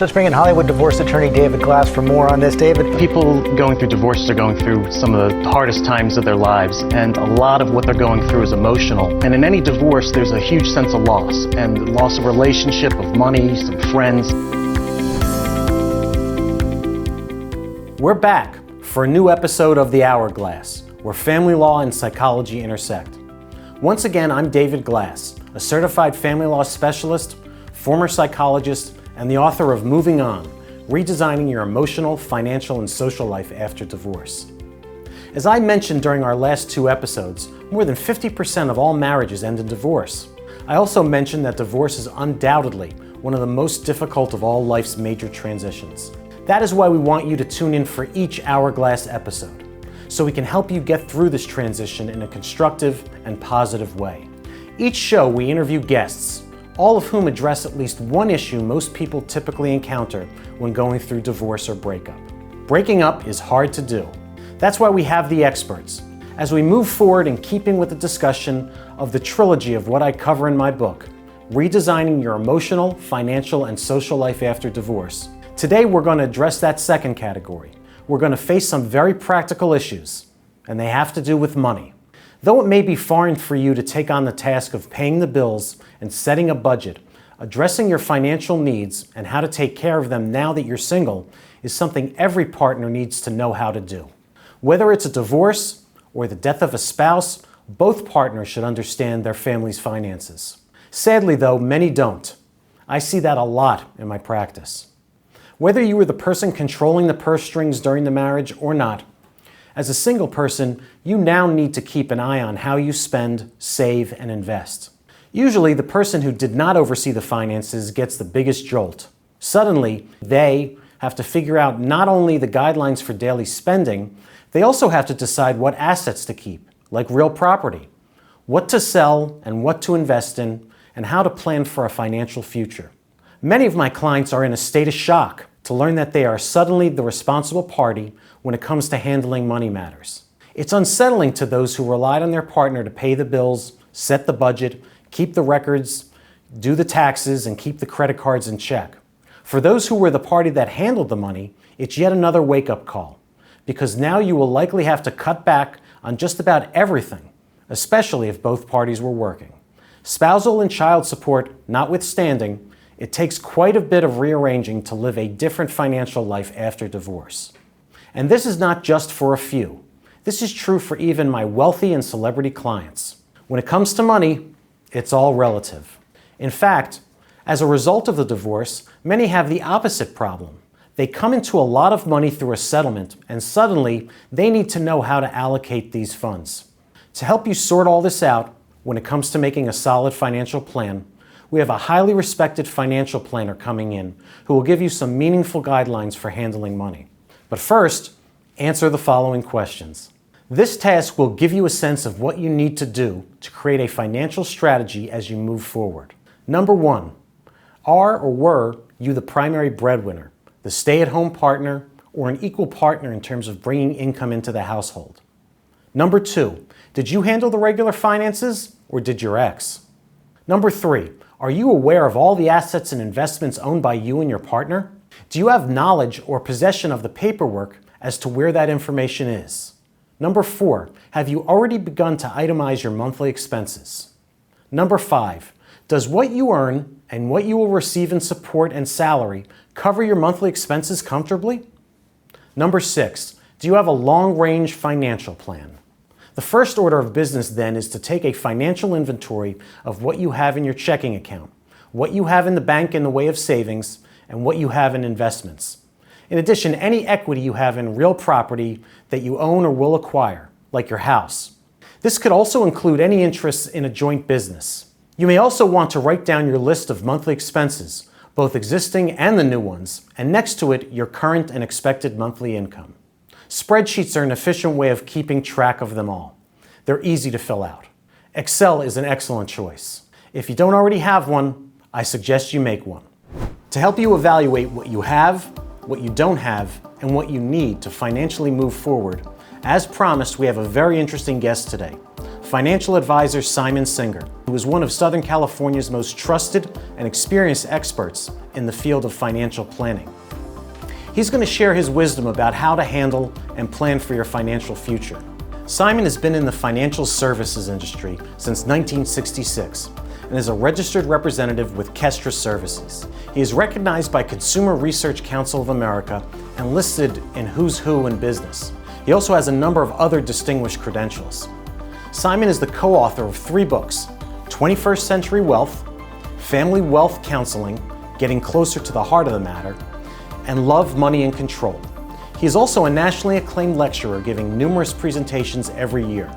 Let's bring in Hollywood divorce attorney David Glass for more on this. David? People going through divorces are going through some of the hardest times of their lives, and a lot of what they're going through is emotional. And in any divorce, there's a huge sense of loss, and loss of relationship, of money, some friends. We're back for a new episode of The Hourglass, where family law and psychology intersect. Once again, I'm David Glass, a certified family law specialist, former psychologist, and the author of Moving On, Redesigning Your Emotional, Financial, and Social Life After Divorce. As I mentioned during our last two episodes, more than 50% of all marriages end in divorce. I also mentioned that divorce is undoubtedly one of the most difficult of all life's major transitions. That is why we want you to tune in for each Hourglass episode, so we can help you get through this transition in a constructive and positive way. Each show we interview guests, all of whom address at least one issue most people typically encounter when going through divorce or breakup. Breaking up is hard to do. That's why we have the experts. As we move forward in keeping with the discussion of the trilogy of what I cover in my book, Redesigning Your Emotional, Financial, and Social Life After Divorce, today we're going to address that second category. We're going to face some very practical issues, and they have to do with money. Though it may be foreign for you to take on the task of paying the bills and setting a budget, addressing your financial needs and how to take care of them now that you're single is something every partner needs to know how to do. Whether it's a divorce or the death of a spouse, both partners should understand their family's finances. Sadly, though, many don't. I see that a lot in my practice. Whether you were the person controlling the purse strings during the marriage or not, as a single person, you now need to keep an eye on how you spend, save, and invest. Usually, the person who did not oversee the finances gets the biggest jolt. Suddenly, they have to figure out not only the guidelines for daily spending, they also have to decide what assets to keep, like real property, what to sell and what to invest in, and how to plan for a financial future. Many of my clients are in a state of shock to learn that they are suddenly the responsible party when it comes to handling money matters. It's unsettling to those who relied on their partner to pay the bills, set the budget, keep the records, do the taxes, and keep the credit cards in check. For those who were the party that handled the money, it's yet another wake-up call, because now you will likely have to cut back on just about everything, especially if both parties were working. Spousal and child support notwithstanding, it takes quite a bit of rearranging to live a different financial life after divorce. And this is not just for a few. This is true for even my wealthy and celebrity clients. When it comes to money, it's all relative. In fact, as a result of the divorce, many have the opposite problem. They come into a lot of money through a settlement, and suddenly they need to know how to allocate these funds. To help you sort all this out, when it comes to making a solid financial plan, we have a highly respected financial planner coming in who will give you some meaningful guidelines for handling money. But first, answer the following questions. This task will give you a sense of what you need to do to create a financial strategy as you move forward. Number one, are or were you the primary breadwinner, the stay-at-home partner, or an equal partner in terms of bringing income into the household? Number two, did you handle the regular finances, or did your ex? Number three, are you aware of all the assets and investments owned by you and your partner? Do you have knowledge or possession of the paperwork as to where that information is? Number four, have you already begun to itemize your monthly expenses? Number five, does what you earn and what you will receive in support and salary cover your monthly expenses comfortably? Number six, do you have a long-range financial plan? The first order of business then is to take a financial inventory of what you have in your checking account, what you have in the bank in the way of savings, and what you have in investments. In addition, any equity you have in real property that you own or will acquire, like your house. This could also include any interests in a joint business. You may also want to write down your list of monthly expenses, both existing and the new ones, and next to it, your current and expected monthly income. Spreadsheets are an efficient way of keeping track of them all. They're easy to fill out. Excel is an excellent choice. If you don't already have one, I suggest you make one. To help you evaluate what you have, what you don't have, and what you need to financially move forward, as promised, we have a very interesting guest today. financial advisor Simon Singer, who is one of Southern California's most trusted and experienced experts in the field of financial planning. He's going to share his wisdom about how to handle and plan for your financial future. Simon has been in the financial services industry since 1966 and is a registered representative with Kestra Services. He is recognized by Consumer Research Council of America and listed in Who's Who in Business. He also has a number of other distinguished credentials. Simon is the co-author of 3 books, 21st Century Wealth, Family Wealth Counseling, Getting Closer to the Heart of the Matter, and Love, Money, and Control. He is also a nationally acclaimed lecturer giving numerous presentations every year.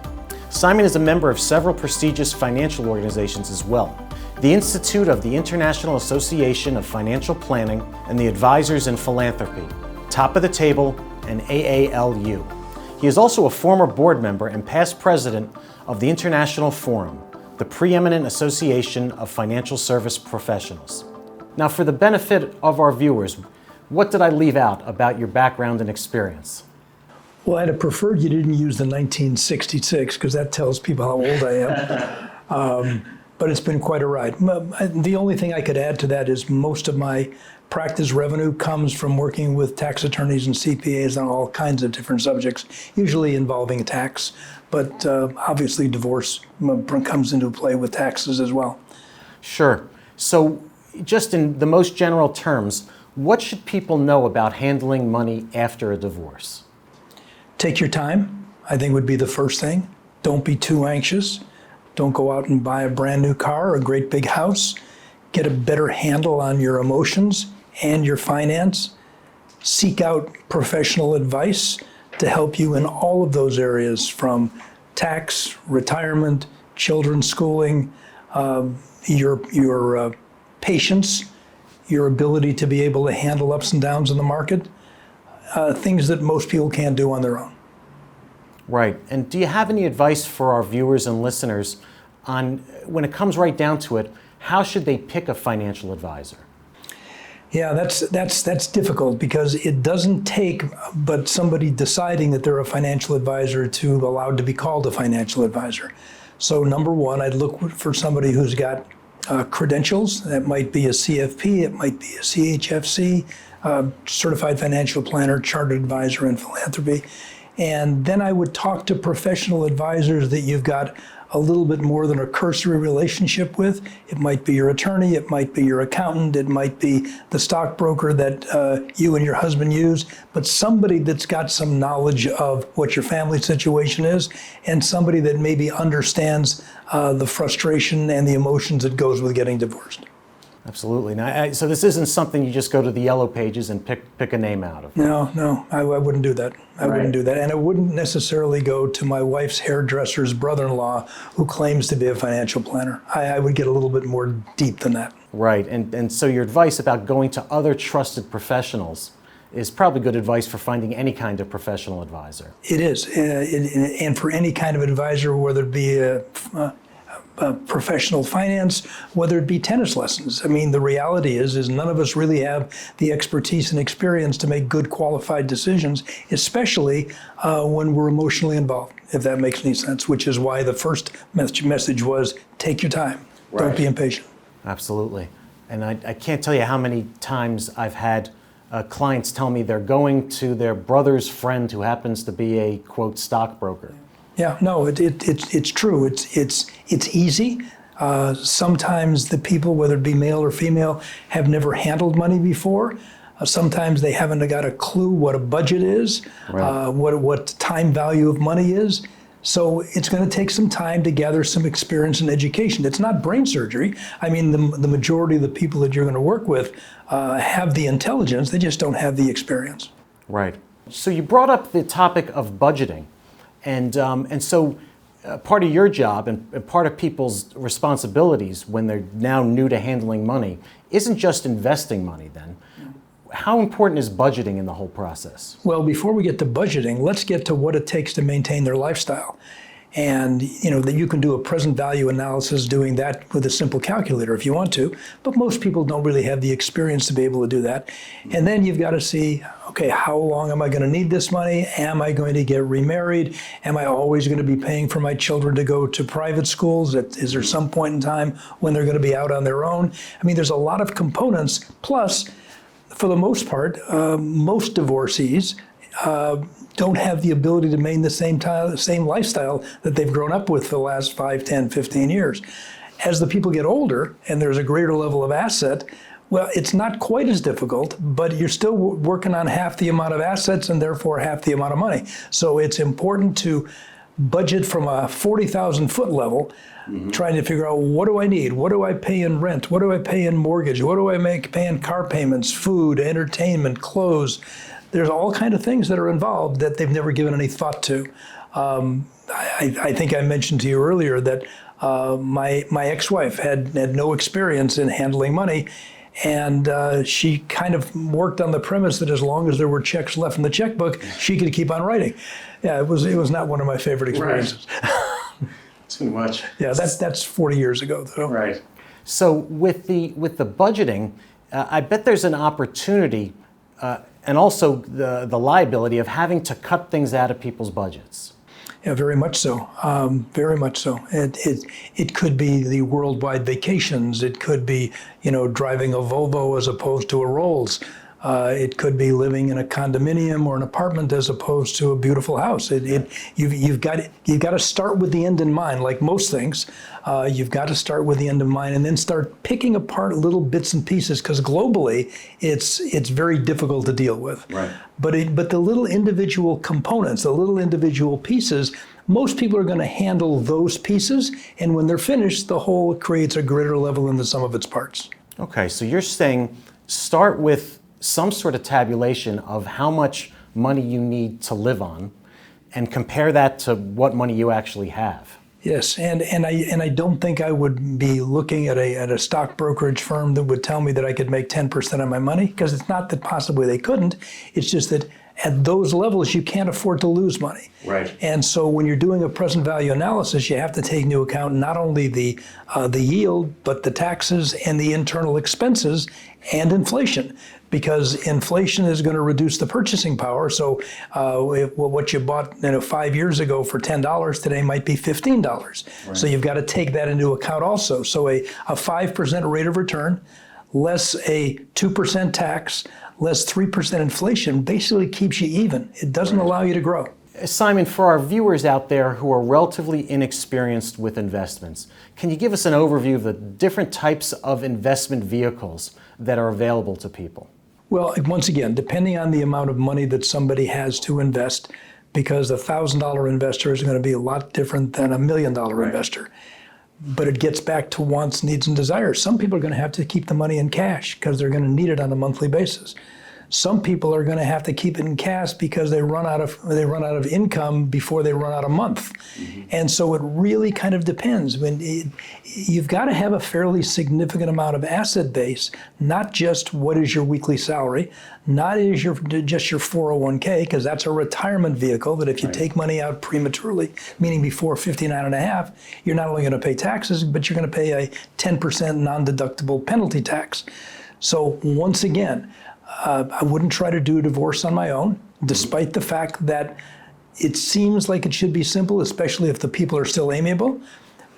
Simon is a member of several prestigious financial organizations as well, the Institute of the International Association of Financial Planning and the Advisors in Philanthropy, Top of the Table, and AALU. He is also a former board member and past president of the International Forum, the preeminent association of financial service professionals. Now, for the benefit of our viewers, what did I leave out about your background and experience? Well, I'd have preferred you didn't use the 1966 because that tells people how old I am. But it's been quite a ride. The only thing I could add to that is most of my practice revenue comes from working with tax attorneys and CPAs on all kinds of different subjects, usually involving tax. But obviously divorce comes into play with taxes as well. Sure. So just in the most general terms, what should people know about handling money after a divorce? Take your time, I think would be the first thing. Don't be too anxious. Don't go out and buy a brand new car or a great big house. Get a better handle on your emotions and your finance. Seek out professional advice to help you in all of those areas, from tax, retirement, children's schooling, your patience, your ability to be able to handle ups and downs in the market, things that most people can't do on their own. Right. And do you have any advice for our viewers and listeners on, when it comes right down to it, how should they pick a financial advisor? Yeah, that's difficult because it doesn't take but somebody deciding that they're a financial advisor to allowed to be called a financial advisor. So number one, I'd look for somebody who's got credentials. That might be a CFP, it might be a CHFC, certified financial planner, chartered advisor in philanthropy. And then I would talk to professional advisors that you've got a little bit more than a cursory relationship with. It might be your attorney, it might be your accountant, it might be the stockbroker that you and your husband use, but somebody that's got some knowledge of what your family situation is, and somebody that maybe understands the frustration and the emotions that goes with getting divorced. Absolutely. Now, so this isn't something you just go to the yellow pages and pick a name out of. No, I wouldn't do that. I wouldn't do that. And I wouldn't necessarily go to my wife's hairdresser's brother-in-law who claims to be a financial planner. I would get a little bit more deep than that. Right. And so your advice about going to other trusted professionals is probably good advice for finding any kind of professional advisor. It is. And for any kind of advisor, whether it be professional finance, whether it be tennis lessons. I mean, the reality is none of us really have the expertise and experience to make good qualified decisions, especially when we're emotionally involved, if that makes any sense, which is why the first message was take your time. Right. Don't be impatient. Absolutely. And I can't tell you how many times I've had clients tell me they're going to their brother's friend who happens to be a, quote, stockbroker. Yeah, no, it's true. It's easy. Sometimes the people, whether it be male or female, have never handled money before. Sometimes they haven't got a clue what a budget is, right. What time value of money is. So it's going to take some time to gather some experience and education. It's not brain surgery. I mean, the majority of the people that you're going to work with have the intelligence, they just don't have the experience. Right. So you brought up the topic of budgeting. And so part of your job and part of people's responsibilities when they're now new to handling money isn't just investing money then. How important is budgeting in the whole process? Well, before we get to budgeting, let's get to what it takes to maintain their lifestyle. And that you can do a present value analysis doing that with a simple calculator if you want to, but most people don't really have the experience to be able to do that. And then you've got to see, okay, how long am I going to need this money? Am I going to get remarried? Am I always going to be paying for my children to go to private schools? Is there some point in time when they're going to be out on their own? I mean, there's a lot of components. Plus, for the most part, most divorcees don't have the ability to maintain the same lifestyle that they've grown up with for the last 5, 10, 15 years. As the people get older and there's a greater level of asset, well, it's not quite as difficult, but you're still working on half the amount of assets and therefore half the amount of money. So it's important to budget from a 40,000 foot level, trying to figure out, what do I need? What do I pay in rent? What do I pay in mortgage? What do I pay in car payments, food, entertainment, clothes? There's all kinds of things that are involved that they've never given any thought to. I think I mentioned to you earlier that my ex-wife had no experience in handling money, and she kind of worked on the premise that as long as there were checks left in the checkbook, she could keep on writing. Yeah, it was not one of my favorite experiences. Right. Too much. Yeah, that's 40 years ago, though. Right. So with the budgeting, I bet there's an opportunity and also the liability of having to cut things out of people's budgets. Yeah, very much so. Very much so. It could be the worldwide vacations. It could be, driving a Volvo as opposed to a Rolls. It could be living in a condominium or an apartment as opposed to a beautiful house. You've got to start with the end in mind, like most things. You've got to start with the end in mind and then start picking apart little bits and pieces, because globally it's very difficult to deal with. Right. But the little individual components, the little individual pieces, most people are going to handle those pieces, and when they're finished, the whole creates a greater level in the sum of its parts. Okay, so you're saying start with some sort of tabulation of how much money you need to live on and compare that to what money you actually have. Yes, and I don't think I would be looking at a stock brokerage firm that would tell me that I could make 10% of my money, because it's not that possibly they couldn't. It's just that at those levels, you can't afford to lose money. Right. And so when you're doing a present value analysis, you have to take into account not only the yield, but the taxes and the internal expenses and inflation, because inflation is going to reduce the purchasing power. So what you bought 5 years ago for $10 today might be $15. Right. So you've got to take that into account also. So a 5% rate of return, less a 2% tax, less 3% inflation basically keeps you even. It doesn't allow you to grow. Simon, for our viewers out there who are relatively inexperienced with investments, can you give us an overview of the different types of investment vehicles that are available to people? Well, once again, depending on the amount of money that somebody has to invest, because a $1,000 investor is going to be a lot different than a $1 million investor. But it gets back to wants, needs, and desires. Some people are going to have to keep the money in cash because they're going to need it on a monthly basis. Some people are going to have to keep it in cash because they run out of income before they run out of month. Mm-hmm. And so it really kind of depends. You've got to have a fairly significant amount of asset base, not just what is your weekly salary, not just your 401k, because that's a retirement vehicle that if you take money out prematurely, meaning before 59 and a half, you're not only going to pay taxes, but you're going to pay a 10% non-deductible penalty tax. So once again, I wouldn't try to do a divorce on my own, despite the fact that it seems like it should be simple, especially if the people are still amiable.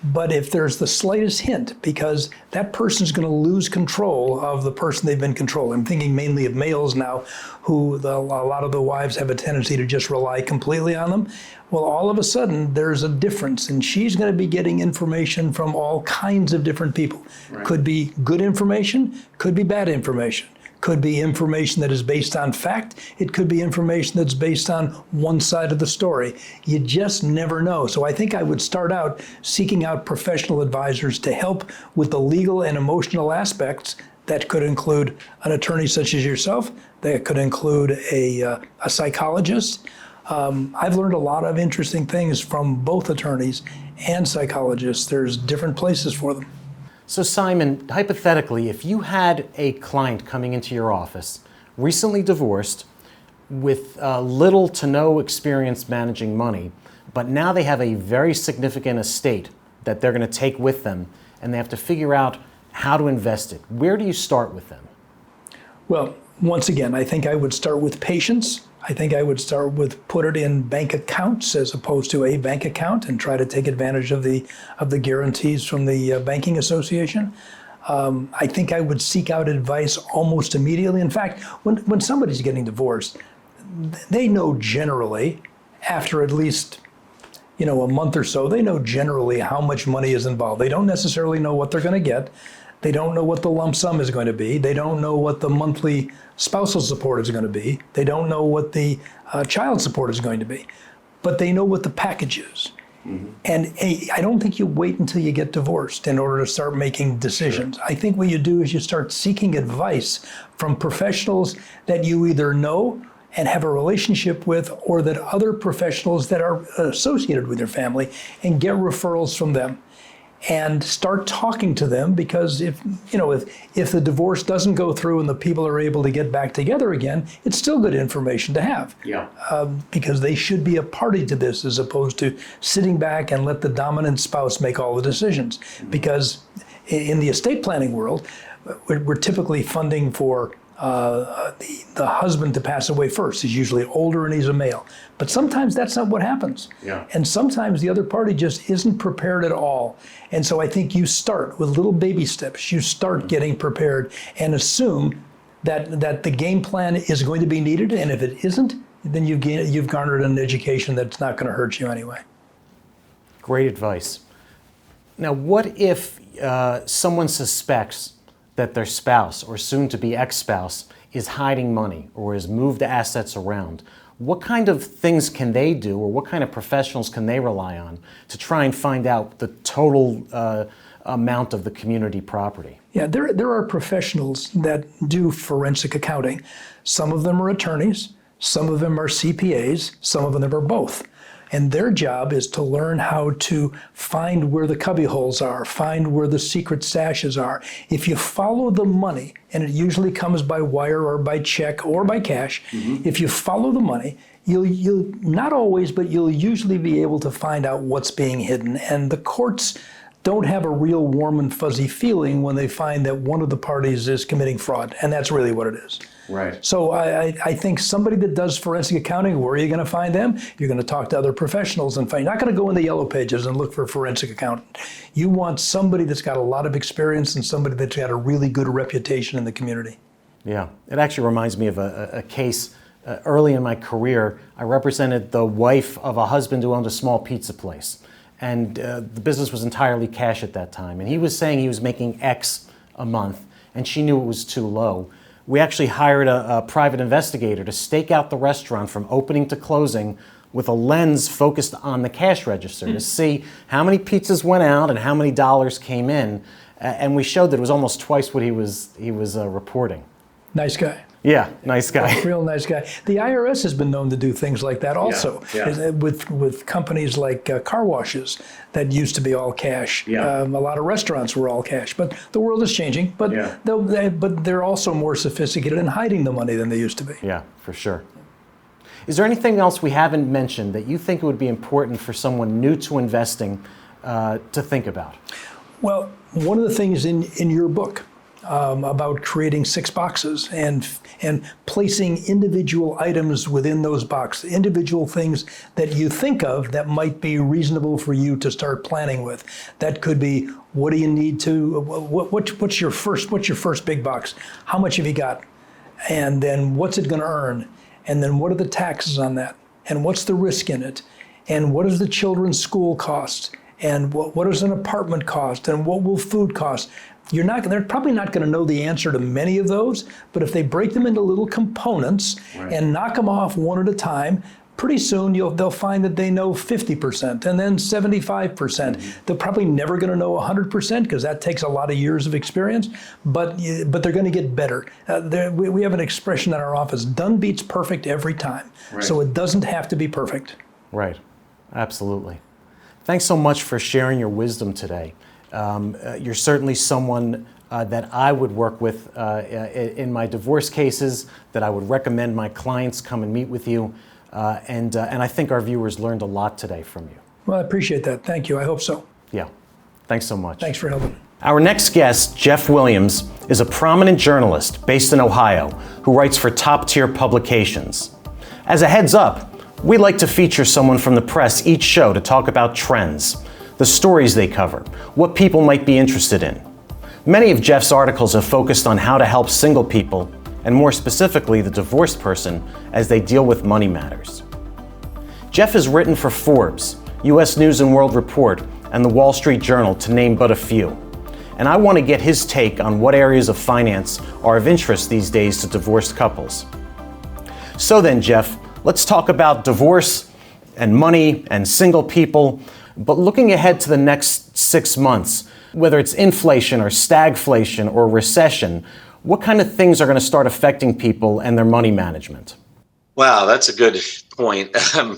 But if there's the slightest hint, because that person's going to lose control of the person they've been controlling. I'm thinking mainly of males now, who a lot of the wives have a tendency to just rely completely on them. Well, all of a sudden, there's a difference, and she's going to be getting information from all kinds of different people. Right. Could be good information, could be bad information. Could be information that is based on fact. It could be information that's based on one side of the story. You just never know. So I think I would start out seeking out professional advisors to help with the legal and emotional aspects. That could include an attorney such as yourself. That could include a psychologist. I've learned a lot of interesting things from both attorneys and psychologists. There's different places for them. So Simon, hypothetically, if you had a client coming into your office, recently divorced, with little to no experience managing money, but now they have a very significant estate that they're going to take with them, and they have to figure out how to invest it. Where do you start with them? Well, once again, I think I would start with patience. I think I would start with put it in bank accounts as opposed to a bank account and try to take advantage of the guarantees from the banking association. I think I would seek out advice almost immediately. In fact, when somebody's getting divorced, they know generally, after at least a month or so, they know generally how much money is involved. They don't necessarily know what they're going to get. They don't know what the lump sum is going to be. They don't know what the monthly spousal support is going to be. They don't know what the child support is going to be. But they know what the package is. Mm-hmm. And I don't think you wait until you get divorced in order to start making decisions. Sure. I think what you do is you start seeking advice from professionals that you either know and have a relationship with, or that other professionals that are associated with your family, and get referrals from them. And start talking to them, because if the divorce doesn't go through and the people are able to get back together again, it's still good information to have. Yeah. Because they should be a party to this, as opposed to sitting back and let the dominant spouse make all the decisions. Mm-hmm. Because in the estate planning world, we're typically funding for the husband to pass away first. He's usually older and he's a male. But sometimes that's not what happens. Yeah. And sometimes the other party just isn't prepared at all. And so I think you start with little baby steps. You start getting prepared and assume that the game plan is going to be needed. And if it isn't, then you've garnered an education that's not going to hurt you anyway. Great advice. Now, what if someone suspects that their spouse or soon-to-be ex-spouse is hiding money or has moved assets around? What kind of things can they do, or what kind of professionals can they rely on to try and find out the total amount of the community property? Yeah, there are professionals that do forensic accounting. Some of them are attorneys, some of them are CPAs, some of them are both. And their job is to learn how to find where the cubby holes are, find where the secret stashes are. If you follow the money, and it usually comes by wire or by check or by cash, mm-hmm. If you follow the money, you'll not always, but you'll usually be able to find out what's being hidden. And the courts don't have a real warm and fuzzy feeling when they find that one of the parties is committing fraud, and that's really what it is. Right. So I think somebody that does forensic accounting, where are you going to find them? You're going to talk to other professionals and find. You're not going to go in the yellow pages and look for a forensic accountant. You want somebody that's got a lot of experience and somebody that's got a really good reputation in the community. Yeah, it actually reminds me of a case early in my career. I represented the wife of a husband who owned a small pizza place. And the business was entirely cash at that time. And he was saying he was making X a month, and she knew it was too low. We actually hired a private investigator to stake out the restaurant from opening to closing with a lens focused on the cash register to see how many pizzas went out and how many dollars came in. And we showed that it was almost twice what he was reporting. Nice guy. Yeah, nice guy. Real nice guy. The IRS has been known to do things like that also, with companies like car washes that used to be all cash. Yeah. A lot of restaurants were all cash, but the world is changing. But they're also more sophisticated in hiding the money than they used to be. Yeah, for sure. Is there anything else we haven't mentioned that you think it would be important for someone new to investing to think about? Well, one of the things in your book about creating 6 boxes and placing individual items within those boxes, individual things that you think of that might be reasonable for you to start planning with. That could be, what do you need to, what's your first big box? How much have you got? And then what's it going to earn? And then what are the taxes on that? And what's the risk in it? And what is the children's school cost? And what is an apartment cost? And what will food cost? They're probably not going to know the answer to many of those, but if they break them into little components and knock them off one at a time, pretty soon they'll find that they know 50% and then 75%. Mm-hmm. They're probably never going to know 100% because that takes a lot of years of experience, but they're going to get better. We have an expression in our office, done beats perfect every time. Right. So it doesn't have to be perfect. Right, absolutely. Thanks so much for sharing your wisdom today. You're certainly someone that I would work with in my divorce cases, that I would recommend my clients come and meet with you. And I think our viewers learned a lot today from you. Well, I appreciate that. Thank you. I hope so. Yeah, thanks so much. Thanks for helping. Our next guest, Geoff Williams, is a prominent journalist based in Ohio who writes for top-tier publications. As a heads up, we like to feature someone from the press each show to talk about trends, the stories they cover, what people might be interested in. Many of Geoff's articles have focused on how to help single people, and more specifically the divorced person, as they deal with money matters. Geoff has written for Forbes, U.S. News & World Report, and the Wall Street Journal, to name but a few. And I want to get his take on what areas of finance are of interest these days to divorced couples. So then, Geoff, let's talk about divorce and money and single people, but looking ahead to the next 6 months, whether it's inflation or stagflation or recession, what kind of things are going to start affecting people and their money management? Wow, that's a good point.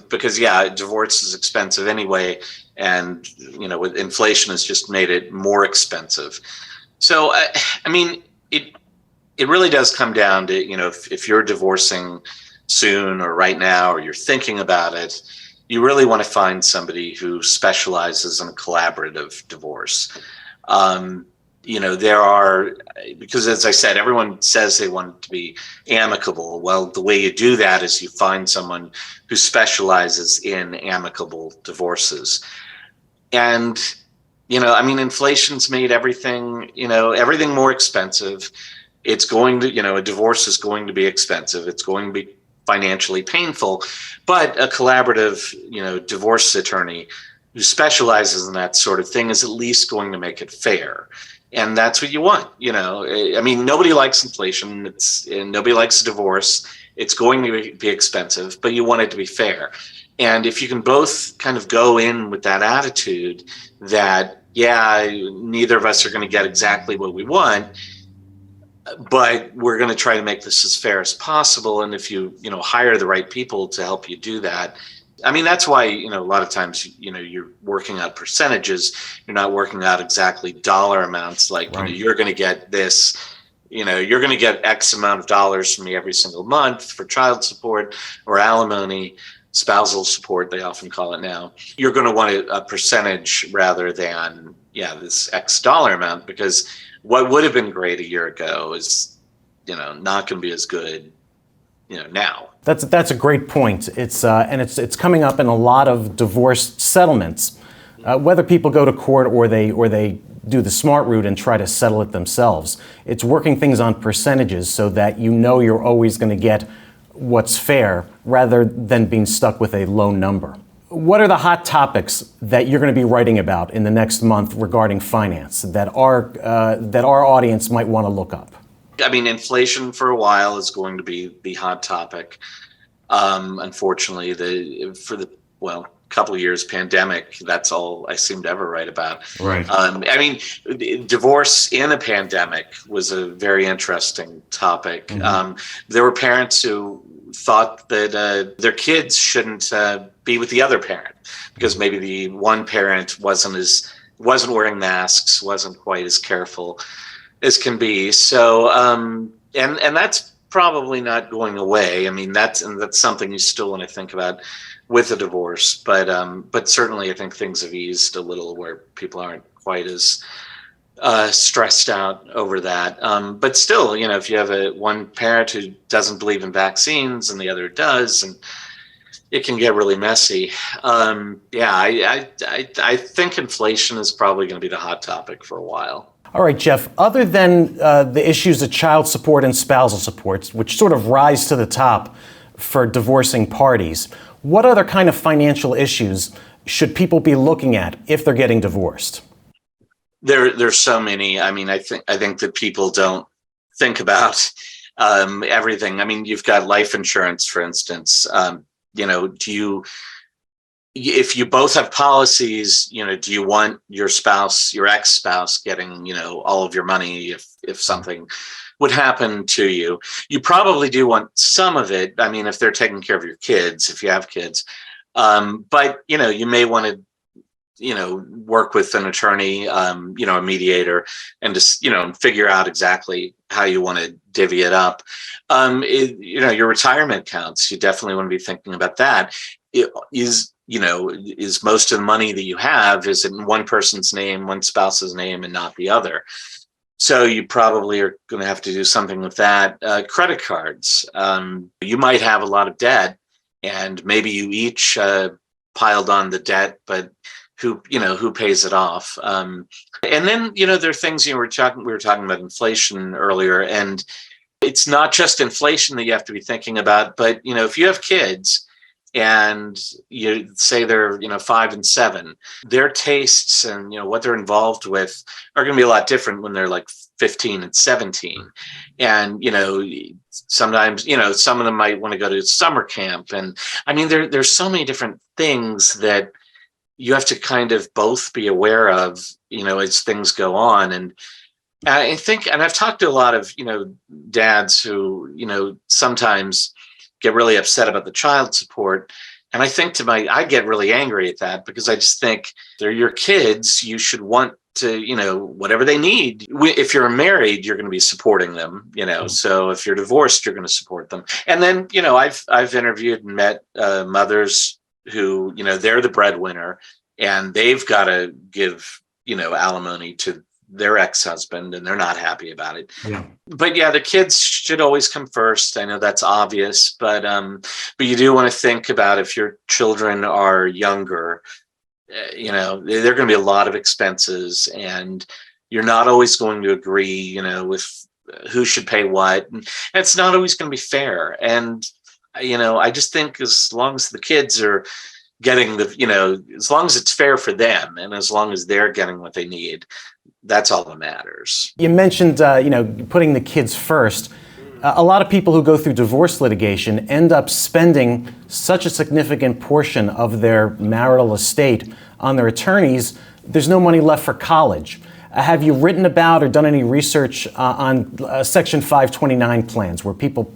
Because divorce is expensive anyway, and with inflation has just made it more expensive. So it really does come down to if you're divorcing soon or right now, or you're thinking about it, you really want to find somebody who specializes in a collaborative divorce. Because as I said, everyone says they want it to be amicable. Well, the way you do that is you find someone who specializes in amicable divorces. And, inflation's made everything more expensive. It's going to, a divorce is going to be expensive. It's going to be financially painful, but a collaborative, divorce attorney who specializes in that sort of thing is at least going to make it fair. And that's what you want. Nobody likes inflation. And nobody likes a divorce. It's going to be expensive, but you want it to be fair. And if you can both kind of go in with that attitude that, neither of us are going to get exactly what we want, but we're going to try to make this as fair as possible. And if you, hire the right people to help you do that, that's why, a lot of times, you're working out percentages. You're not working out exactly dollar amounts like, right. You're going to get this, you're going to get X amount of dollars from me every single month for child support or alimony, spousal support, they often call it now. You're going to want a percentage rather than, this X dollar amount, because what would have been great a year ago is, not going to be as good, now. That's a great point. It's coming up in a lot of divorce settlements, whether people go to court or they do the smart route and try to settle it themselves. It's working things on percentages so that you're always going to get what's fair rather than being stuck with a low number. What are the hot topics that you're going to be writing about in the next month regarding finance that our audience might want to look up? Inflation for a while is going to be the hot topic. Unfortunately, for the couple of years, pandemic, that's all I seem to ever write about. Right. Divorce in a pandemic was a very interesting topic. Mm-hmm. There were parents who thought that their kids shouldn't be with the other parent because maybe the one parent wasn't wearing masks, wasn't quite as careful as can be. So, and that's probably not going away. That's something you still want to think about with a divorce. But certainly I think things have eased a little where people aren't quite as stressed out over that. But still, if you have one parent who doesn't believe in vaccines and the other does, and it can get really messy. I think inflation is probably going to be the hot topic for a while. All right, Geoff, other than the issues of child support and spousal supports, which sort of rise to the top for divorcing parties, what other kind of financial issues should people be looking at if they're getting divorced? There's so many. I think that people don't think about everything. You've got life insurance, for instance. If you both have policies, do you want your spouse, your ex-spouse getting, all of your money if something would happen to you? You probably do want some of it. If they're taking care of your kids, if you have kids, but you may want to work with an attorney, a mediator, and just, figure out exactly how you want to divvy it up. Your retirement accounts, you definitely want to be thinking about that. Is most of the money that you have is in one person's name, one spouse's name, and not the other. So you probably are going to have to do something with that. Credit cards. You might have a lot of debt, and maybe you each piled on the debt, but who pays it off? And then, there are things, we were talking about inflation earlier, and it's not just inflation that you have to be thinking about, but, if you have kids and you say they're, 5 and 7, their tastes and, what they're involved with are going to be a lot different when they're like 15 and 17. And, sometimes, some of them might want to go to summer camp. And I mean, there's so many different things that you have to kind of both be aware of, as things go on. And I think, and I've talked to a lot of, dads who, sometimes get really upset about the child support. And I think I get really angry at that, because I just think they're your kids. You should want to, whatever they need. If you're married, you're going to be supporting them, so if you're divorced, you're going to support them. And then, I've interviewed and met mothers who, they're the breadwinner, and they've got to give, alimony to their ex-husband, and they're not happy about it. Yeah. But yeah, the kids should always come first. I know that's obvious, but you do want to think about, if your children are younger, there are going to be a lot of expenses, and you're not always going to agree, with who should pay what. And it's not always going to be fair. And, I just think as long as the kids are getting as long as it's fair for them, and as long as they're getting what they need, that's all that matters. You mentioned, putting the kids first. A lot of people who go through divorce litigation end up spending such a significant portion of their marital estate on their attorneys, there's no money left for college. Have you written about or done any research on Section 529 plans, where people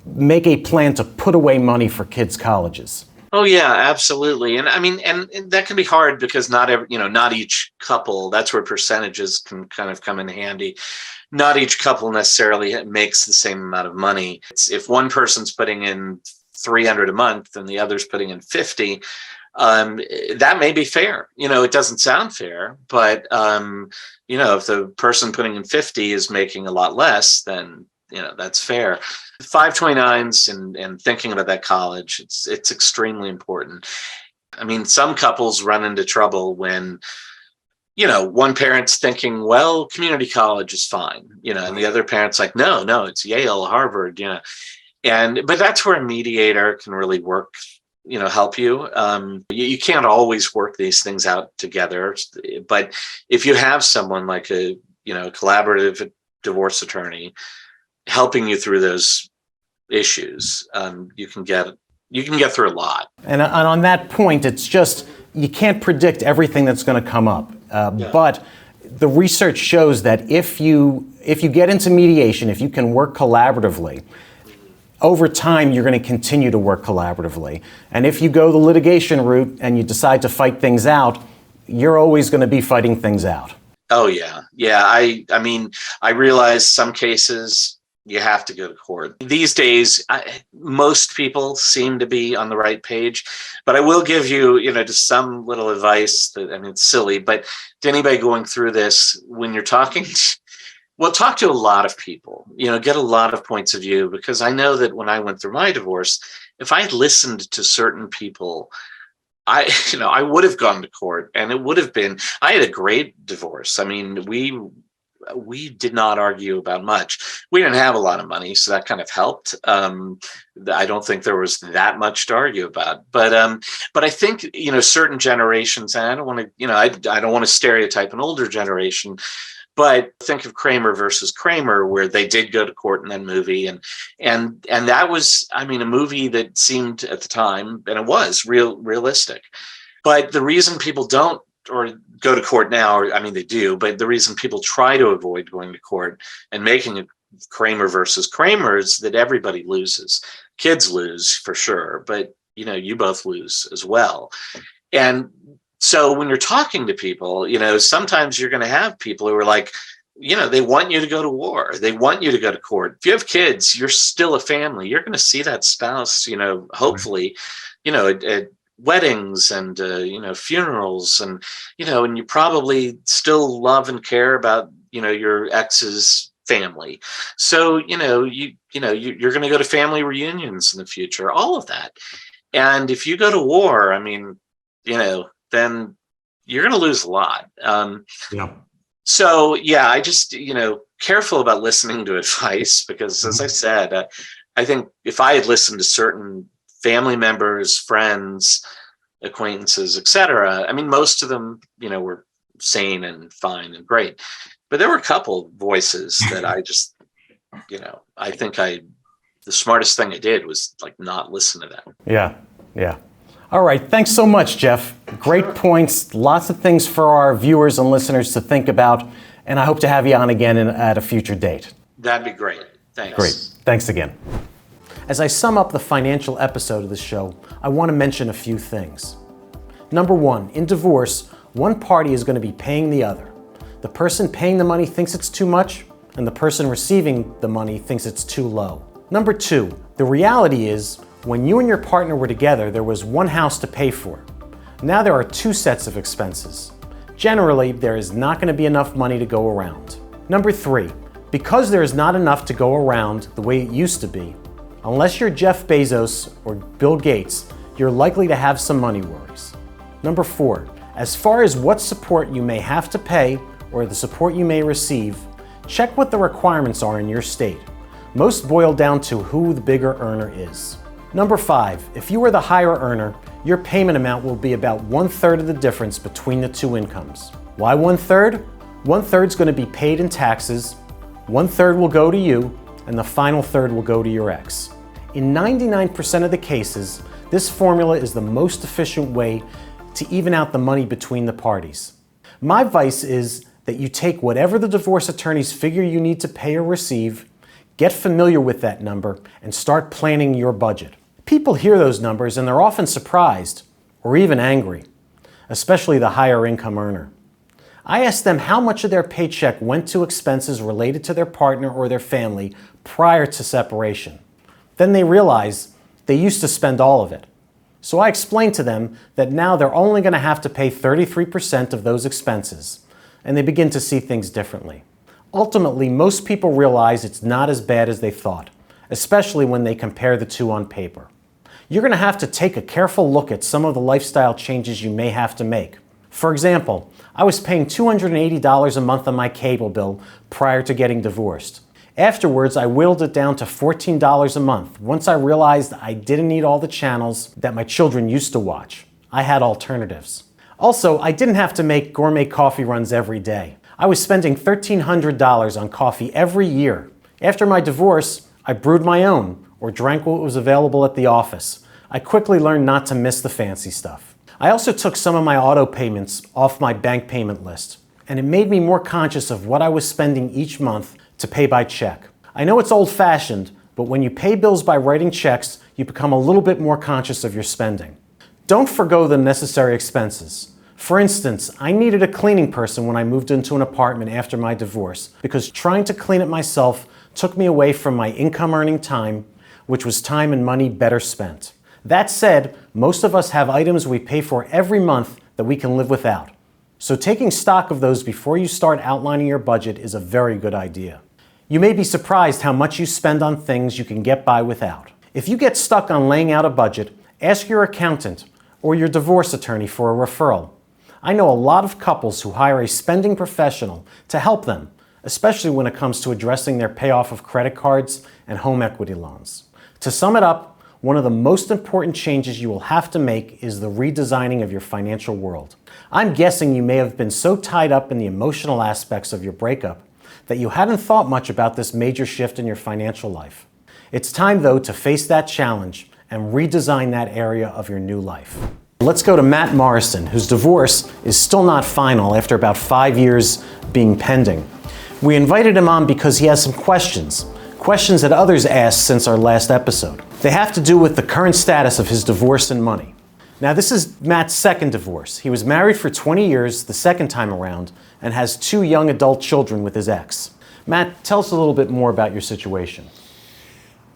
make a plan to put away money for kids' colleges? Oh yeah, absolutely. And I mean, and that can be hard, because not each couple, that's where percentages can kind of come in handy. Not each couple necessarily makes the same amount of money. If one person's putting in $300 a month and the other's putting in 50, that may be fair. It doesn't sound fair, but if the person putting in 50 is making a lot less, then that's fair. 529s and thinking about that college, it's extremely important. I mean, some couples run into trouble when, one parent's thinking, well, community college is fine, and the other parent's like, no, it's Yale, Harvard, but that's where a mediator can really work, help you. You can't always work these things out together, but if you have someone like a collaborative divorce attorney helping you through those issues, you can get through a lot. And on that point, it's just, you can't predict everything that's going to come up. But the research shows that if you get into mediation, if you can work collaboratively, over time, you're going to continue to work collaboratively. And if you go the litigation route and you decide to fight things out, you're always going to be fighting things out. Oh, yeah. Yeah. I mean, I realize some cases you have to go to court. These days, most people seem to be on the right page, but I will give you, just some little advice that, it's silly, but to anybody going through this, when you're talking, well, talk to a lot of people, get a lot of points of view, because I know that when I went through my divorce, if I had listened to certain people, I would have gone to court, and it would have been, I had a great divorce. I mean, we did not argue about much. We didn't have a lot of money, so that kind of helped. I don't think there was that much to argue about, but I think, certain generations, and I don't want to, I don't want to stereotype an older generation, but think of Kramer versus Kramer, where they did go to court in that movie. And that was, a movie that seemed at the time, and it was realistic. But the reason people don't or go to court now, they do, but the reason people try to avoid going to court and making a Kramer versus Kramer is that everybody loses. Kids lose for sure, but you both lose as well. And So when you're talking to people, sometimes you're going to have people who are like, they want you to go to war. They want you to go to court. If you have kids, you're still a family. You're going to see that spouse, hopefully, at weddings and, funerals and, and you probably still love and care about, your ex's family. So, you're going to go to family reunions in the future, all of that. And if you go to war, I mean, then you're going to lose a lot. So, yeah, I just, careful about listening to advice because, as I said, I think if I had listened to certain family members, friends, acquaintances, etc., I mean, most of them, were sane and fine and great. But there were a couple voices that I just, I think the smartest thing I did was like not listen to them. Yeah. All right, thanks so much, Geoff. Great points, lots of things for our viewers and listeners to think about, and I hope to have you on again at a future date. That'd be great. Thanks. Great, thanks again. As I sum up the financial episode of the show, I want to mention a few things. Number one, in divorce, one party is going to be paying the other. The person paying the money thinks it's too much, and the person receiving the money thinks it's too low. Number two, the reality is, when you and your partner were together, there was one house to pay for. Now there are two sets of expenses. Generally, there is not going to be enough money to go around. Number three, because there is not enough to go around the way it used to be, unless you're Jeff Bezos or Bill Gates, you're likely to have some money worries. Number four, as far as what support you may have to pay or the support you may receive, check what the requirements are in your state. Most boil down to who the bigger earner is. Number five, if you are the higher earner, your payment amount will be about 1/3 of the difference between the two incomes. Why 1/3? 1/3 is going to be paid in taxes, 1/3 will go to you, and the final third will go to your ex. In 99% of the cases, this formula is the most efficient way to even out the money between the parties. My advice is that you take whatever the divorce attorneys figure you need to pay or receive, get familiar with that number, and start planning your budget. People hear those numbers and they're often surprised or even angry, especially the higher income earner. I ask them how much of their paycheck went to expenses related to their partner or their family prior to separation. Then they realize they used to spend all of it. So I explain to them that now they're only going to have to pay 33% of those expenses, and they begin to see things differently. Ultimately, most people realize it's not as bad as they thought, especially when they compare the two on paper. You're going to have to take a careful look at some of the lifestyle changes you may have to make. For example, I was paying $280 a month on my cable bill prior to getting divorced. Afterwards, I whittled it down to $14 a month once I realized I didn't need all the channels that my children used to watch. I had alternatives. Also, I didn't have to make gourmet coffee runs every day. I was spending $1,300 on coffee every year. After my divorce, I brewed my own or drank what was available at the office. I quickly learned not to miss the fancy stuff. I also took some of my auto payments off my bank payment list, and it made me more conscious of what I was spending each month to pay by check. I know it's old-fashioned, but when you pay bills by writing checks, you become a little bit more conscious of your spending. Don't forgo the necessary expenses. For instance, I needed a cleaning person when I moved into an apartment after my divorce because trying to clean it myself took me away from my income-earning time, which was time and money better spent. That said, most of us have items we pay for every month that we can live without. So taking stock of those before you start outlining your budget is a very good idea. You may be surprised how much you spend on things you can get by without. If you get stuck on laying out a budget, ask your accountant or your divorce attorney for a referral. I know a lot of couples who hire a spending professional to help them, especially when it comes to addressing their payoff of credit cards and home equity loans. To sum it up, one of the most important changes you will have to make is the redesigning of your financial world. I'm guessing you may have been so tied up in the emotional aspects of your breakup that you hadn't thought much about this major shift in your financial life. It's time, though, to face that challenge and redesign that area of your new life. Let's go to Matt Morrison, whose divorce is still not final after about 5 years being pending. We invited him on because he has some questions that others asked since our last episode. They have to do with the current status of his divorce and money. Now, this is Matt's second divorce. He was married for 20 years the second time around and has 2 young adult children with his ex. Matt, tell us a little bit more about your situation.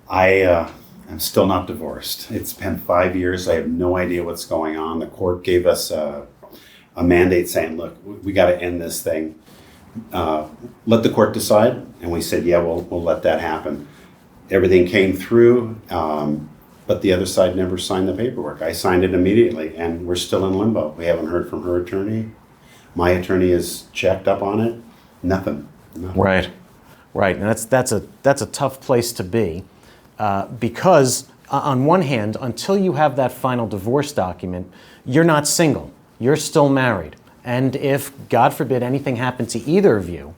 I'm still not divorced. It's been 5 years. I have no idea what's going on. The court gave us a mandate saying, look, we got to end this thing. Let the court decide. And we said, yeah, we'll let that happen. Everything came through, but the other side never signed the paperwork. I signed it immediately, and we're still in limbo. We haven't heard from her attorney. My attorney is checked up on it. Nothing. Right. And that's a tough place to be. Because on one hand, until you have that final divorce document, you're not single, you're still married. And if, God forbid, anything happened to either of you,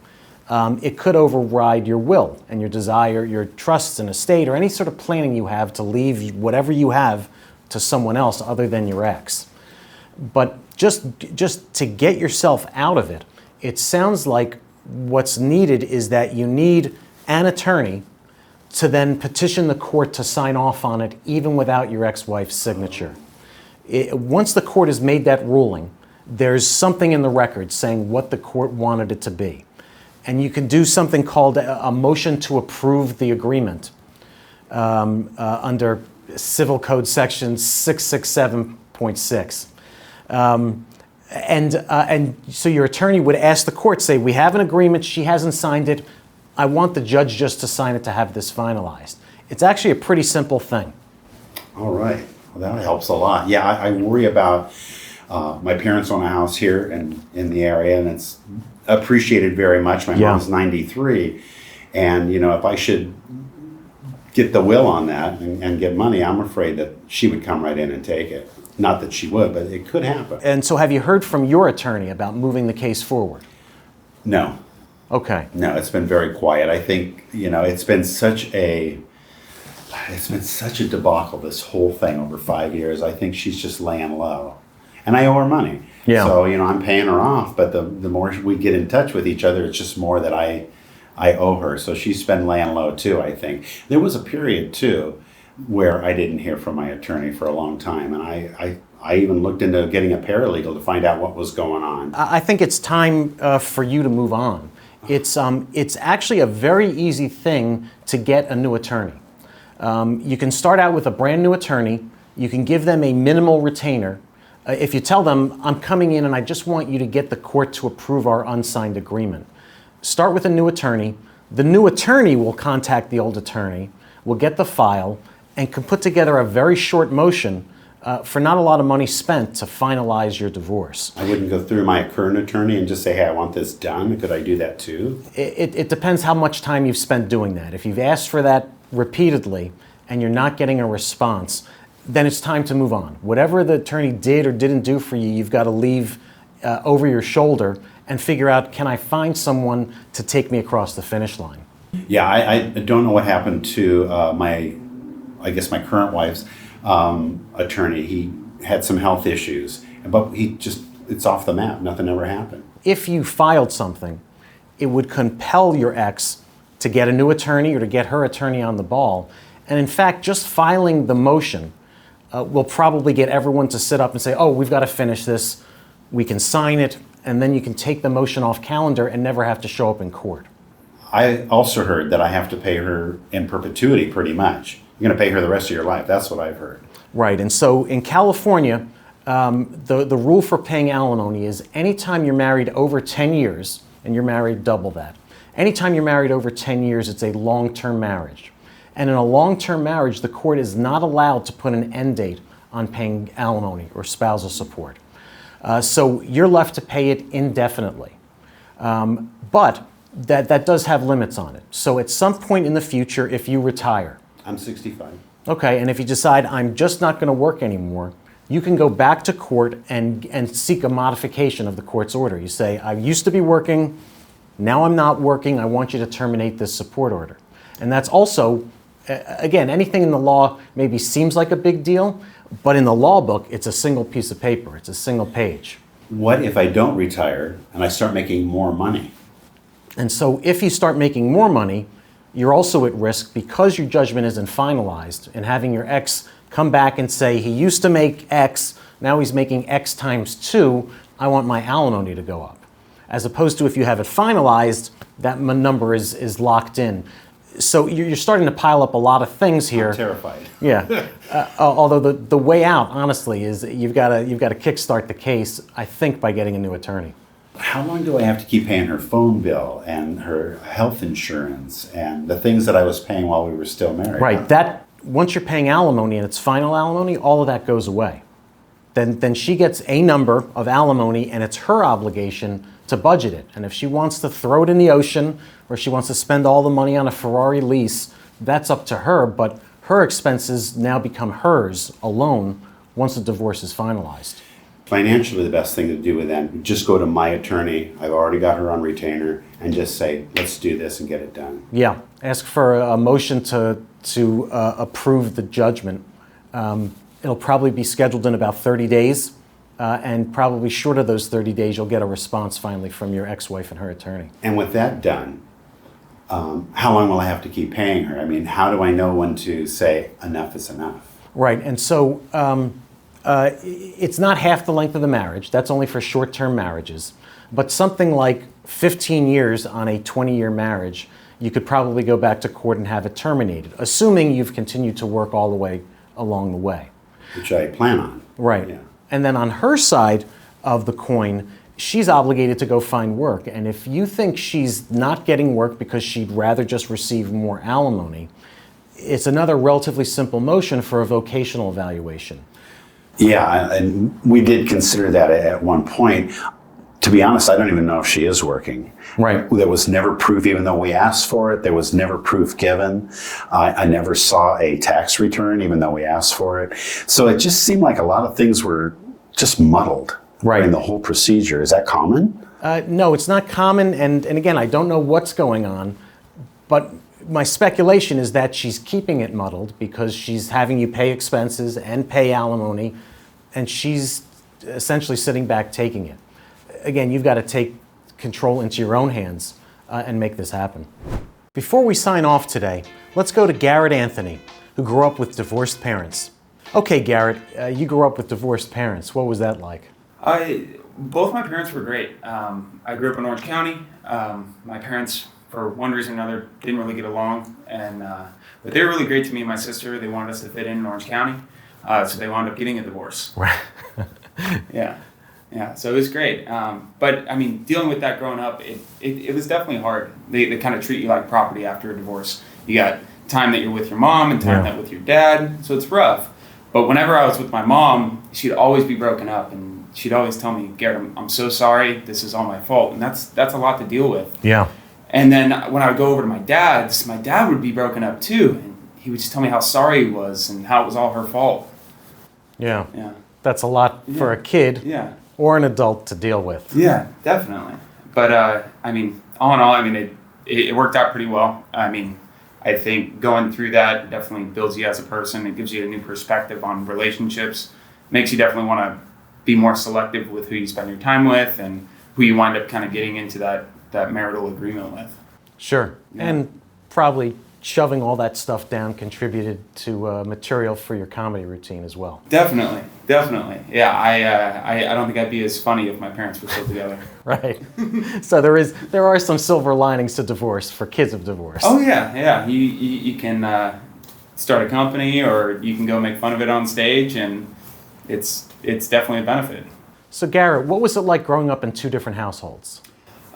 it could override your will and your desire, your trusts and estate, or any sort of planning you have to leave whatever you have to someone else other than your ex. But just to get yourself out of it, it sounds like what's needed is that you need an attorney to then petition the court to sign off on it, even without your ex-wife's signature. Once the court has made that ruling, there's something in the record saying what the court wanted it to be. And you can do something called a motion to approve the agreement under Civil Code Section 667.6. And so your attorney would ask the court, say, we have an agreement, she hasn't signed it, I want the judge just to sign it to have this finalized. It's actually a pretty simple thing. All right. Well, that helps a lot. Yeah, I worry about my parents own a house here in the area, and it's appreciated very much. My mom's 93, and if I should get the will on that and get money, I'm afraid that she would come right in and take it. Not that she would, but it could happen. And so have you heard from your attorney about moving the case forward? No. Okay. No, it's been very quiet. I think, it's been such a debacle, this whole thing over 5 years. I think she's just laying low. And I owe her money. Yeah. So, I'm paying her off, but the more we get in touch with each other, it's just more that I owe her. So she's been laying low too, I think. There was a period too where I didn't hear from my attorney for a long time. And I even looked into getting a paralegal to find out what was going on. I think it's time for you to move on. It's actually a very easy thing to get a new attorney. You can start out with a brand new attorney. You can give them a minimal retainer. If you tell them, I'm coming in and I just want you to get the court to approve our unsigned agreement. Start with a new attorney. The new attorney will contact the old attorney, will get the file, and can put together a very short motion for not a lot of money spent to finalize your divorce. I wouldn't go through my current attorney and just say, hey, I want this done. Could I do that too? It depends how much time you've spent doing that. If you've asked for that repeatedly and you're not getting a response, then it's time to move on. Whatever the attorney did or didn't do for you, you've got to leave over your shoulder and figure out, can I find someone to take me across the finish line? Yeah, I don't know what happened to my current wife's attorney. He had some health issues, but it's off the map. Nothing ever happened. If you filed something, it would compel your ex to get a new attorney or to get her attorney on the ball. And in fact, just filing the motion will probably get everyone to sit up and say, oh, we've got to finish this. We can sign it, and then you can take the motion off calendar and never have to show up in court. I also heard that I have to pay her in perpetuity, pretty much. You're going to pay her the rest of your life. That's what I've heard. Right, and so in California, the rule for paying alimony is anytime you're married over 10 years, and you're married double that, anytime you're married over 10 years, it's a long-term marriage. And in a long-term marriage, the court is not allowed to put an end date on paying alimony or spousal support. So you're left to pay it indefinitely. But that does have limits on it. So at some point in the future, if you retire. I'm 65. Okay, and if you decide I'm just not going to work anymore, you can go back to court and seek a modification of the court's order. You say, I used to be working, now I'm not working, I want you to terminate this support order. And that's also, again, anything in the law maybe seems like a big deal, but in the law book, it's a single piece of paper, it's a single page. What if I don't retire and I start making more money? And so if you start making more money, you're also at risk because your judgment isn't finalized and having your ex come back and say, he used to make X, now he's making X times 2, I want my alimony to go up. As opposed to if you have it finalized, that number is locked in. So you're starting to pile up a lot of things here. I'm terrified. Yeah. Although the way out, honestly, is you've got to kickstart the case, I think, by getting a new attorney. How long do I have to keep paying her phone bill and her health insurance and the things that I was paying while we were still married? Right. That once you're paying alimony and it's final alimony, all of that goes away. Then she gets a number of alimony and it's her obligation to budget it. And if she wants to throw it in the ocean or she wants to spend all the money on a Ferrari lease, that's up to her, but her expenses now become hers alone once the divorce is finalized. Financially, the best thing to do with them, just go to my attorney, I've already got her on retainer, and just say, let's do this and get it done. Yeah, ask for a motion to approve the judgment. It'll probably be scheduled in about 30 days, and probably short of those 30 days, you'll get a response finally from your ex-wife and her attorney. And with that done, how long will I have to keep paying her? I mean, how do I know when to say enough is enough? Right, and so it's not half the length of the marriage. That's only for short-term marriages. But something like 15 years on a 20-year marriage, you could probably go back to court and have it terminated, assuming you've continued to work all the way along the way. Which I plan on. Right. Yeah. And then on her side of the coin, she's obligated to go find work. And if you think she's not getting work because she'd rather just receive more alimony, it's another relatively simple motion for a vocational evaluation. Yeah, and we did consider that at one point. To be honest, I don't even know if she is working. Right. There was never proof, even though we asked for it, there was never proof given. I never saw a tax return, even though we asked for it. So it just seemed like a lot of things were just muddled in the whole procedure. Is that common? No, it's not common. And again, I don't know what's going on, but my speculation is that she's keeping it muddled because she's having you pay expenses and pay alimony, and she's essentially sitting back taking it. Again, you've got to take control into your own hands and make this happen. Before we sign off today, let's go to Garret Anthony, who grew up with divorced parents. Okay, Garret, you grew up with divorced parents. What was that like? Both my parents were great. I grew up in Orange County. My parents, for one reason or another, didn't really get along, but they were really great to me and my sister. They wanted us to fit in Orange County, so they wound up getting a divorce. Right. Yeah, so it was great. But I mean, dealing with that growing up, it was definitely hard. They kind of treat you like property after a divorce. You got time that you're with your mom and time that with your dad, so it's rough. But whenever I was with my mom, she'd always be broken up, and she'd always tell me, Garret, I'm so sorry, this is all my fault. And that's a lot to deal with. Yeah. And then when I would go over to my dad would be broken up too. And he would just tell me how sorry he was and how it was all her fault. Yeah. That's a lot for a kid or an adult to deal with. Yeah, definitely. But I mean, all in all, I mean, it worked out pretty well. I mean, I think going through that definitely builds you as a person. It gives you a new perspective on relationships. Makes you definitely want to be more selective with who you spend your time with and who you wind up kind of getting into that marital agreement with. Sure. Yeah. And probably shoving all that stuff down contributed to material for your comedy routine as well. Definitely. Yeah, I don't think I'd be as funny if my parents were still together. Right. So there are some silver linings to divorce for kids of divorce. Oh yeah. You can start a company, or you can go make fun of it on stage, and it's definitely a benefit. So Garret, what was it like growing up in two different households?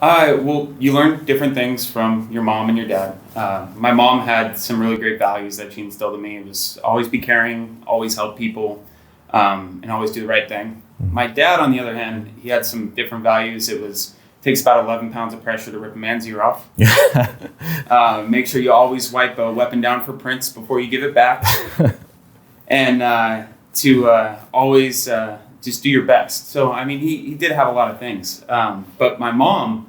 Well, you learn different things from your mom and your dad. My mom had some really great values that she instilled in me. It was always be caring, always help people, and always do the right thing. My dad, on the other hand, he had some different values. It takes about 11 pounds of pressure to rip a man's ear off. Make sure you always wipe a weapon down for prints before you give it back. And to always just do your best. So, I mean, he did have a lot of things. But my mom,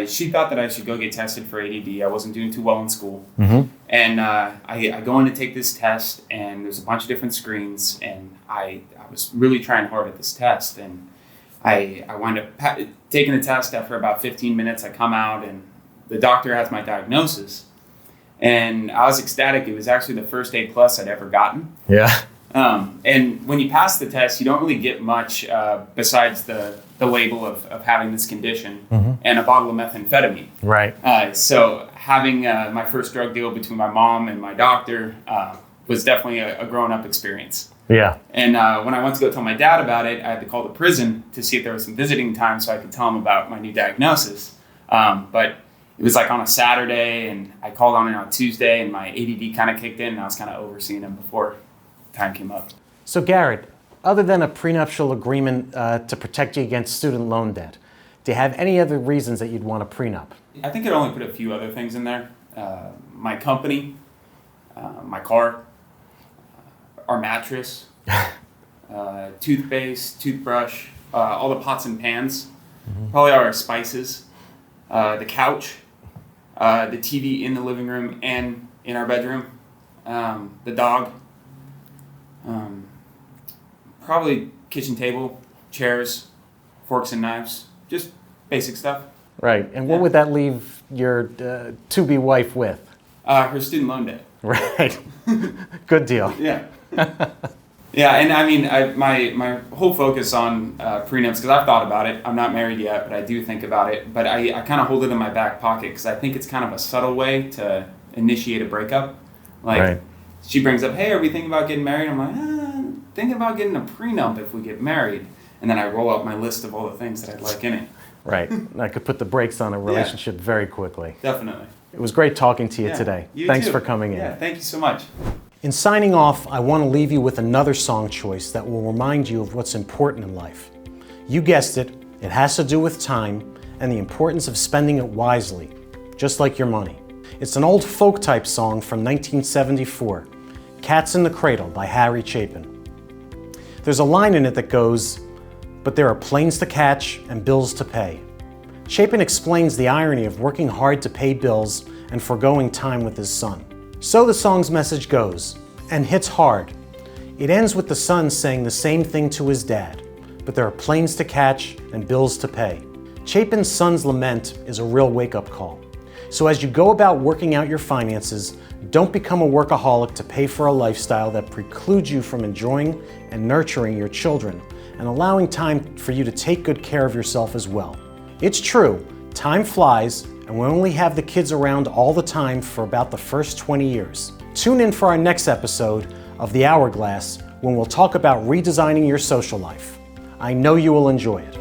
she thought that I should go get tested for ADD. I wasn't doing too well in school. Mm-hmm. And I go in to take this test, and there's a bunch of different screens, and I was really trying hard at this test. And I wind up taking the test. After about 15 minutes, I come out, and the doctor has my diagnosis. And I was ecstatic. It was actually the first A+ I'd ever gotten. Yeah. And when you pass the test, you don't really get much besides the label of having this condition and a bottle of methamphetamine. Right. So having my first drug deal between my mom and my doctor was definitely a grown-up experience. Yeah. And when I went to go tell my dad about it, I had to call the prison to see if there was some visiting time so I could tell him about my new diagnosis. But it was like on a Saturday, and I called on it on Tuesday, and my ADD kind of kicked in, and I was kind of overseeing him before time came up. So Garret, other than a prenuptial agreement to protect you against student loan debt, do you have any other reasons that you'd want a prenup? I think I'd only put a few other things in there. My company, my car, our mattress, toothpaste, toothbrush, all the pots and pans, probably our spices, the couch, the TV in the living room and in our bedroom, the dog, probably kitchen table, chairs, forks and knives, just basic stuff. Right. And what would that leave your to-be wife with? Her student loan debt. Right. Good deal. Yeah. Yeah, and I mean, my whole focus on prenups, because I've thought about it. I'm not married yet, but I do think about it. But I kind of hold it in my back pocket because I think it's kind of a subtle way to initiate a breakup. Like, Right. She brings up, hey, are we thinking about getting married? I'm like, thinking about getting a prenup if we get married. And then I roll out my list of all the things that I'd like in it. Right. I could put the brakes on a relationship very quickly. Definitely. It was great talking to you Yeah, today. you Thanks too. for coming in. Yeah, thank you so much. In signing off, I want to leave you with another song choice that will remind you of what's important in life. You guessed it, it has to do with time and the importance of spending it wisely, just like your money. It's an old folk type song from 1974, Cats in the Cradle by Harry Chapin. There's a line in it that goes, "But there are planes to catch and bills to pay." Chapin explains the irony of working hard to pay bills and foregoing time with his son. So the song's message goes, and hits hard. It ends with the son saying the same thing to his dad, but there are planes to catch and bills to pay. Chapin's son's lament is a real wake-up call. So as you go about working out your finances, don't become a workaholic to pay for a lifestyle that precludes you from enjoying and nurturing your children and allowing time for you to take good care of yourself as well. It's true, time flies, and we only have the kids around all the time for about the first 20 years. Tune in for our next episode of The Hourglass when we'll talk about redesigning your social life. I know you will enjoy it.